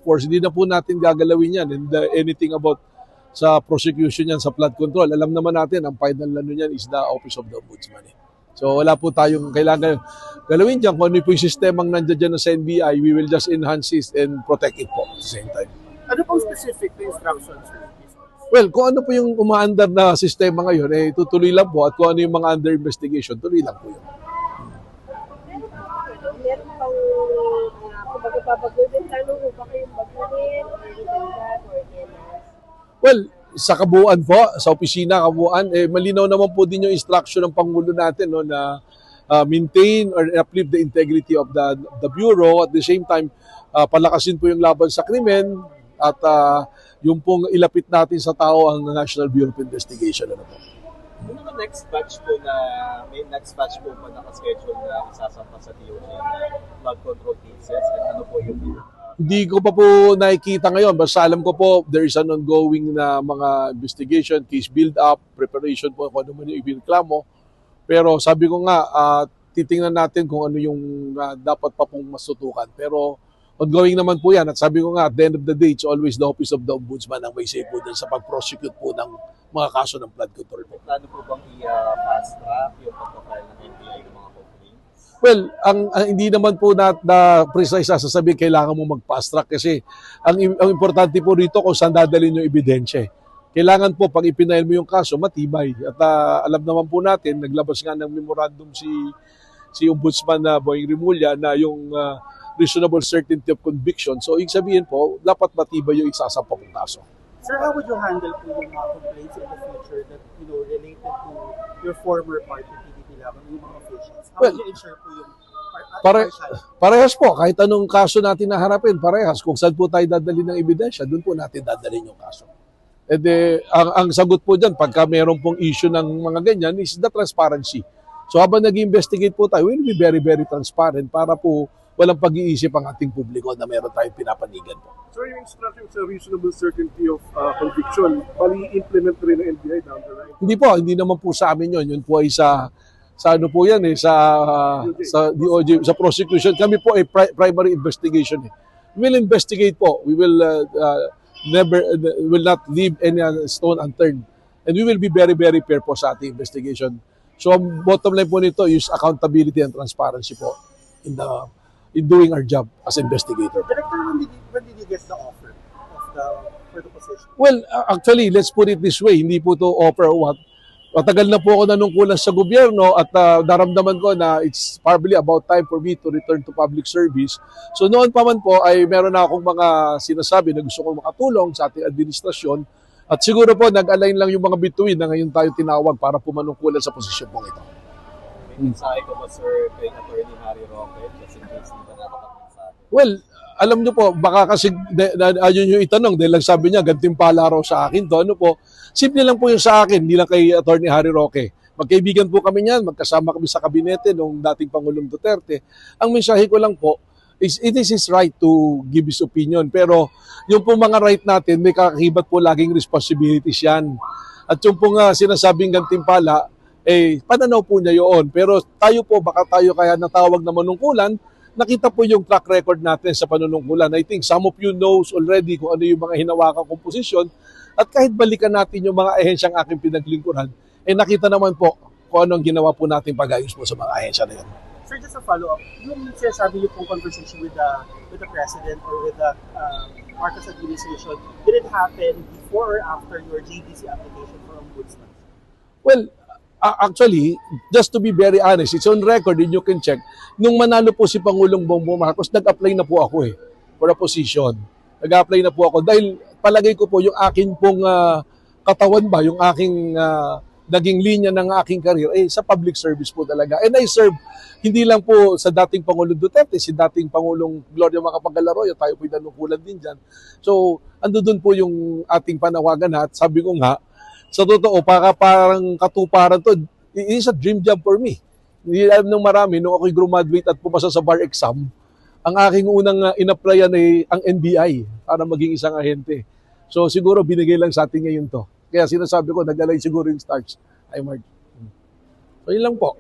Of course, hindi na po natin gagalawin yan and anything about sa prosecution yan sa flood control. Alam naman natin, ang final ano yan is the Office of the Ombudsman. So wala po tayong kailangan galawin dyan. Kung ano po yung sistemang nandiyan dyan sa NBI, we will just enhance it and protect it po at the same time. Ano pong specific na instructions, sir? Well, kung ano po yung umaandar na sistema ngayon, eh tutuloy lang po at kung ano yung mga under investigation, tuloy lang po yun. Meron pang kung magpapagulit, tanong mo ba kayong baguhin or itindag or enas? Well, sa kabuuan po, sa opisina kabuuan, eh, malinaw naman po din yung instruction ng Pangulo natin no, na maintain or uplift the integrity of the Bureau. At the same time, palakasin po yung laban sa krimen at yung pong ilapit natin sa tao ang National Bureau of Investigation. Ano po. Ano na next batch po na, may next batch po pa nakaschedule na isasampa sa DOJ na flood control cases? At ano po yung Hindi ko pa po nakikita ngayon. Basta alam ko po, there is an ongoing na mga investigation, case build-up, preparation po kung ano man yung ibinreklamo. Pero sabi ko nga, titingnan natin kung ano yung dapat pa pong masutukan. Pero ongoing naman po yan. At sabi ko nga, at the end of the day, it's always the Office of the Ombudsman ang may say po din sa pag-prosecute po ng mga kaso ng flood control po. plano po bang i-fast track yung pagpapile ng NBI ng mga complaints? Well, ang hindi naman po na precise sasabihin kailangan mo mag-fast track kasi ang importante po rito kung saan dadalhin yung ebidensya. Kailangan po pag ipinail mo yung kaso, matibay. At alam naman po natin, naglabas nga ng memorandum si Ombudsman na Boying Rimulya na yung reasonable certainty of conviction. So, ibig sabihin po, dapat matibay yung isasampa kong kaso. Sir, how would you handle po yung mga complaints in the future that, related to your former party, PDP Laban, yung mga officials? How would you ensure po yung Parehas po, kahit anong kaso natin naharapin, parehas. Kung saan po tayo dadalhin ng ebidensya, doon po natin dadalhin yung kaso. And ang sagot po dyan, pagka meron pong issue ng mga ganyan, is the transparency. So habang nag-investigate po tayo, we'll be very, very transparent para po walang pag-iisip ang ating publiko na meron tayong pinapanigan po. So yung instruction sa reasonable certainty of conviction, bali implement rin ng NBI down the line? Hindi po, hindi naman po sa amin yun. Yun po ay sa ano po yan sa DOJ, sa prosecution. Kami po ay primary investigation. We will investigate po. We will will not leave any stone unturned. And we will be very, very fair po sa ating investigation. So, ang bottom line po nito is accountability and transparency po in doing our job as investigator. Director, when did you get the offer for the position? Well, actually, let's put it this way. Hindi po to offer or what. Matagal na po ako nanungkulan sa gobyerno at naramdaman ko na it's probably about time for me to return to public service. So noon pa man po ay meron na akong mga sinasabi na gusto kong makatulong sa ating administrasyon at siguro po nag-align lang yung mga bituin na ngayon tayo tinawag para pumanungkulan sa posisyon pong ito. May mensahe ko ba, sir, kay Attorney Harry Roque, just in case hindi ba nakapag-mensahe? Well, alam niyo po, baka kasi ayun yung itanong dahil lang sabi niya gantimpala raw sa akin to. Ano po, simple lang po yung sa akin, hindi lang kay Attorney Harry Roque. Magkaibigan po kami niyan, magkasama kami sa kabinete noong dating Pangulong Duterte. Ang mensahe ko lang po is it is his right to give his opinion. Pero yung po mga right natin, may kakakibat po laging responsibilities yan. At yung po nga sinasabing gantimpala, pananaw po niya yun. Pero tayo po, baka tayo kaya natawag na manungkulan, nakita po yung track record natin sa panunungkulan. I think some of you knows already kung ano yung mga hinawakan kong posisyon. At kahit balikan natin yung mga ahensyang aking pinaglingkuran, nakita naman po kung anong ginawa po natin pag-ayos po sa mga ahensya na yun. Sir, just a follow-up. Yung sinasabi niyo pong conversation with the President or with the Marcos administration, did it happen before or after your JDC application for Ombudsman? Well, actually, just to be very honest, it's on record and you can check. Nung manalo po si Pangulong Bongbong Marcos, nag-apply na po ako for a position. Nag-apply na po ako dahil palagay ko po yung akin pong katawan ba, yung aking naging linya ng aking career, sa public service po talaga. And I serve, hindi lang po sa dating Pangulong Duterte, si dating Pangulong Gloria Macapagal-Arroyo, tayo po nanungkulan din dyan. So, ando doon po yung ating panawagan at sabi ko nga, sa totoo, parang katuparan to. It's a dream job for me. Hindi alam ng marami, nung ako'y graduate at pumasa sa bar exam, ang aking unang in-applyan ay ang NBI para maging isang ahente. So siguro binigay lang sa atin ngayon to. Kaya sinasabi ko, nag-alay siguro yung stars. So yun lang po.